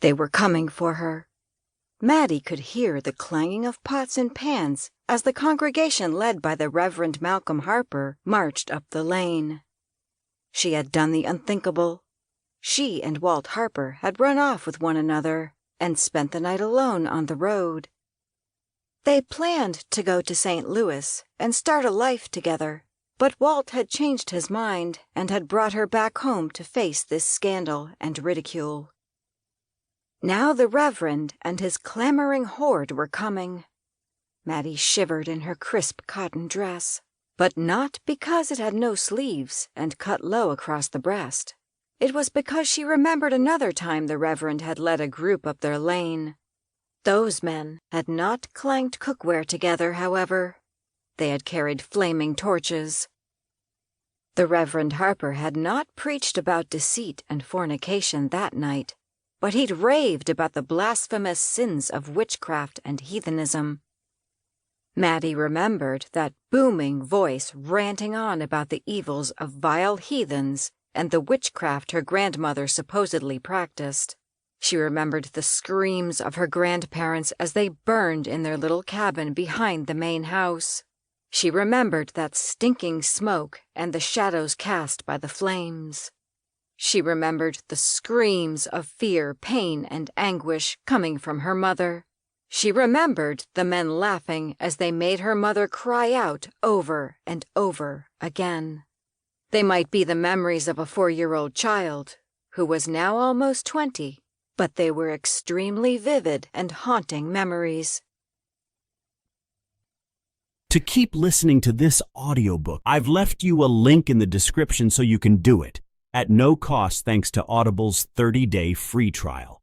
They were coming for her. Maddie could hear the clanging of pots and pans as the congregation led by the Reverend Malcolm Harper marched up the lane. She had done the unthinkable. She and Walt Harper had run off with one another and spent the night alone on the road. They planned to go to St. Louis and start a life together, but Walt had changed his mind and had brought her back home to face this scandal and ridicule. Now the Reverend and his clamoring horde were coming. Maddie shivered in her crisp cotton dress, but not because it had no sleeves and cut low across the breast. It was because she remembered another time the Reverend had led a group up their lane. Those men had not clanged cookware together, however. They had carried flaming torches. The Reverend Harper had not preached about deceit and fornication that night, but he'd raved about the blasphemous sins of witchcraft and heathenism. Maddie remembered that booming voice ranting on about the evils of vile heathens and the witchcraft her grandmother supposedly practiced. She remembered the screams of her grandparents as they burned in their little cabin behind the main house. She remembered that stinking smoke and the shadows cast by the flames. She remembered the screams of fear, pain, and anguish coming from her mother. She remembered the men laughing as they made her mother cry out over and over again. They might be the memories of a 4-year-old child, who was now almost 20, but they were extremely vivid and haunting memories. To keep listening to this audiobook, I've left you a link in the description so you can do it, at no cost thanks to Audible's 30-day free trial.